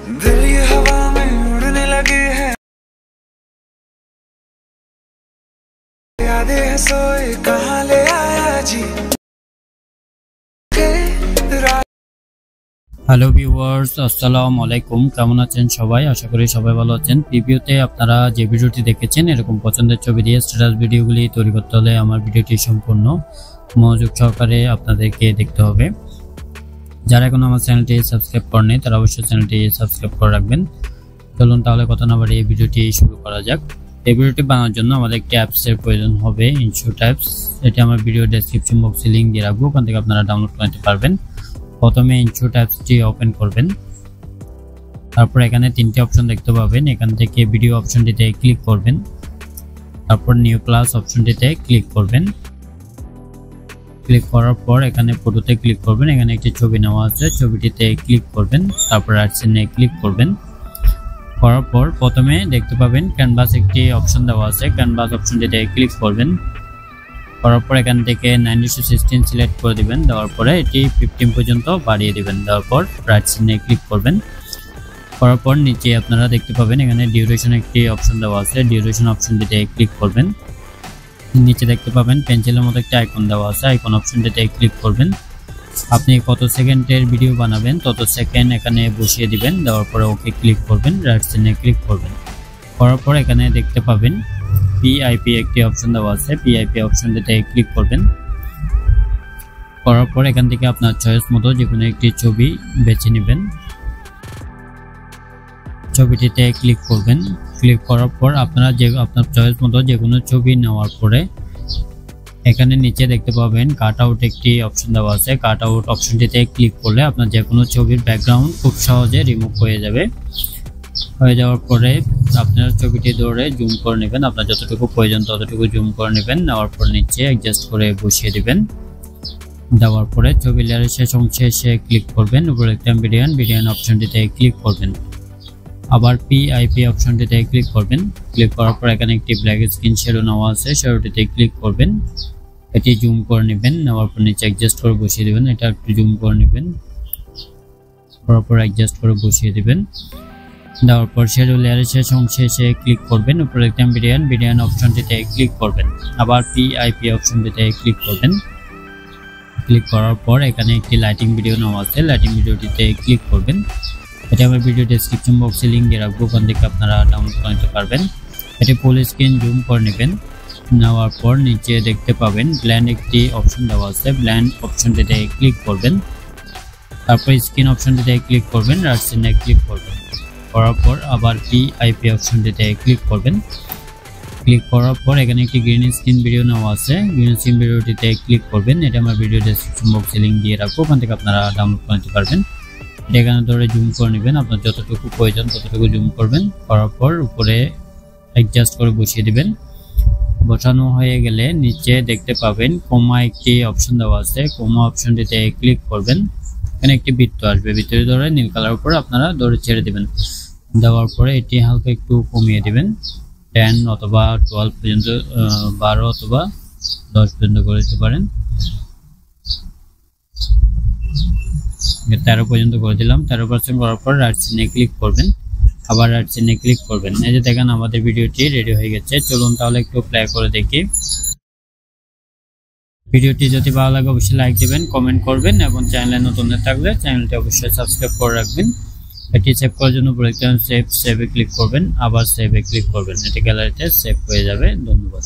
दिल ये हवा में उड़ने लगे हैं, यादें हैं सोए कहाँ ले आया जी। হ্যালো ভিউয়ার্স, আসসালামু আলাইকুম। কেমন আছেন সবাই? আশা করি সবাই ভালো আছেন। প্রিভিউতে আপনারা যে ভিডিওটি দেখেছেন এরকম পছন্দের ছবি দিয়ে স্ট্যাটাস ভিডিওগুলি তৈরি করতে হলে আমার ভিডিওটি সম্পূর্ণ মনোযোগ সহকারে আপনাদেরকে দেখতে হবে। যারা এখন আমার চ্যানেলটি সাবস্ক্রাইব করেনি তারা অবশ্যই চ্যানেলটি সাবস্ক্রাইব করে রাখবেন। চলুন তাহলে কথা না বাড়িয়ে এই ভিডিওটি শুরু করা যাক। এই ভিডিওটি বানানোর জন্য আমাদের একটি অ্যাপসের প্রয়োজন হবে, ইনশোট অ্যাপস। এটি আমার ভিডিও ডেসক্রিপশন বক্সে লিঙ্ক দিয়ে রাখবো, ওখান থেকে আপনারা ডাউনলোড করে নিতে পারবেন। প্রথমে ইনশোট অ্যাপসটি ওপেন করবেন, তারপর এখানে তিনটি অপশন দেখতে পাবেন। এখান থেকে ভিডিও অপশনটিতে ক্লিক করবেন, তারপর নিউ ক্লাস অপশনটিতে ক্লিক করবেন। ক্লিক করার পর এখানে ফটোতে ক্লিক করবেন, এখানে একটি ছবি নেওয়া আছে, ছবিটিতে ক্লিক করবেন, তারপর রাইটসিনে ক্লিক করবেন। করার পর প্রথমে দেখতে পাবেন ক্যানভাস একটি অপশন দেওয়া আছে, ক্যানভাস অপশনটিতে ক্লিক করবেন। করার পর এখান থেকে 9:16 সিলেক্ট করে দিবেন, দেওয়ার পরে এটি 15 পর্যন্ত বাড়িয়ে দিবেন। দেওয়ার পর রাইট সিনে ক্লিক করবেন। করার পর নিচে আপনারা দেখতে পাবেন এখানে ডিউরেশন একটি অপশন দেওয়া আছে, ডিউরেশন অপশনটিতে ক্লিক করবেন। নিচে দেখতে পাবেন পেন্সিলের মতো একটা আইকন দেওয়া আছে, আইকন অপশনটিতে ক্লিক করবেন। আপনি কত সেকেন্ডের ভিডিও বানাবেন তত সেকেন্ড এখানে বসিয়ে দিবেন। দেওয়ার পরে ওকে ক্লিক করবেন, রাইট সিনে ক্লিক করবেন। করার পর এখানে দেখতে পাবেন পিআইপি একটি অপশন দেওয়া আছে, পিআইপি অপশনটিতে ক্লিক করবেন। করার পর এখান থেকে আপনার চয়েস মতো যে কোনো একটি ছবি বেছে নেবেন, ছবিটিতে ক্লিক করবেন। ক্লিক করার পর আপনার চয়েস মতো যে কোনো ছবি নেওয়ার পরে এখানে নিচে দেখতে পাবেন কাট আউট একটি অপশন দেওয়া আছে, কাট আউট অপশনটিতে ক্লিক করলে আপনার যে কোনো ছবির ব্যাকগ্রাউন্ড খুব সহজে রিমুভ হয়ে যাবে। হয়ে যাওয়ার পরে আপনার ছবিটি ধরে জুম করে নেবেন, আপনার যতটুকু প্রয়োজন ততটুকু জুম করে নেবেন। নেওয়ার পর নিচে অ্যাডজাস্ট করে বসিয়ে দিবেন। দেওয়ার পরে ছবি লেয়ারের শেষ অংশে এসে ক্লিক করবেন, উপরে একটা বিডিয়ান অপশনটিতে ক্লিক করবেন। আবার পিআইপি অপশনটিতে ক্লিক করবেন। ক্লিক করার পর এখানে একটি ব্ল্যাক স্ক্রিন শ্যাডো নেওয়া আছে, শ্যাডোটিতে ক্লিক করবেন। এটি জুম করে নেবেন, নেওয়ার পর নিচে অ্যাডজাস্ট করে বসিয়ে দেবেন। এটা একটু জুম করে নেবেন, করার পর অ্যাডজাস্ট করে বসিয়ে দেবেন। দেওয়ার পর শ্যাডো লেয়ারের শেষ অংশে এসে ক্লিক করবেন, উপরে একটা বিডিয়ান অপশনটিতে ক্লিক করবেন। আবার পিআইপি অপশনটিতে ক্লিক করবেন। ক্লিক করার পর এখানে একটি লাইটিং ভিডিও নেওয়া আছে, লাইটিং ভিডিওটিতে ক্লিক করবেন। এটা আমার ভিডিও ডেসক্রিপশন বক্সে লিঙ্ক দিয়ে রাখবো, ওখান থেকে আপনারা ডাউনলোড করে নিতে পারবেন। এটি ফুল স্ক্রিন জুম করে নেবেন। নেওয়ার পর নিচে দেখতে পাবেন ব্ল্যান্ড একটি অপশন দেওয়া আছে, ব্ল্যান্ড অপশনটিতে ক্লিক করবেন। তারপর স্ক্রিন অপশনটিতে ক্লিক করবেন, রাইট সিনে ক্লিক করবেন। করার পর আবার পিআইপি অপশনটিতে ক্লিক করবেন। ক্লিক করার পর এখানে একটি গ্রিন স্ক্রিন ভিডিও নেওয়া আছে, গ্রিন স্ক্রিন ভিডিওটিতে ক্লিক করবেন। এটা আমার ভিডিও ডেসক্রিপশন বক্সে লিঙ্ক দিয়ে রাখবো, ওখান থেকে আপনারা ডাউনলোড করে নিতে পারবেন। এটা এখানে ধরে জুম করে নেবেন, আপনার যতটুকু প্রয়োজন ততটুকু জুম করবেন। করার পর উপরে অ্যাডজাস্ট করে বসিয়ে দিবেন। বসানো হয়ে গেলে নিচে দেখতে পাবেন কোমা একটি অপশন দেওয়া আছে, কোমা অপশনটিতে ক্লিক করবেন। এখানে একটি বৃত্ত আসবে, বৃত্তের ধরে নীল কালার উপর আপনারা ধরে ছেড়ে দিবেন। দেওয়ার পরে এটি হালকা একটু কমিয়ে দিবেন, 10 অথবা 12 পর্যন্ত, 12 অথবা 10 পর্যন্ত করে দিতে পারেন। 13 পর্যন্ত করে দিলাম। 13% করার পর রাইট সিনে ক্লিক করবেন, আবার রাইট সিনে ক্লিক করবেন। এই যে দেখেন আমাদের ভিডিওটি রেডি হয়ে গেছে। চলুন তাহলে একটু প্লে করে দেখি। ভিডিওটি যদি ভালো লাগে অবশ্যই লাইক দিবেন, কমেন্ট করবেন এবং চ্যানেলে নতুন থাকলে চ্যানেলটি অবশ্যই সাবস্ক্রাইব করে রাখবেন। এটি সেভ করার জন্য উপরে সেভে ক্লিক করবেন, আবার সেভে ক্লিক করবেন। এটি গ্যালারিতে সেভ হয়ে যাবে। ধন্যবাদ।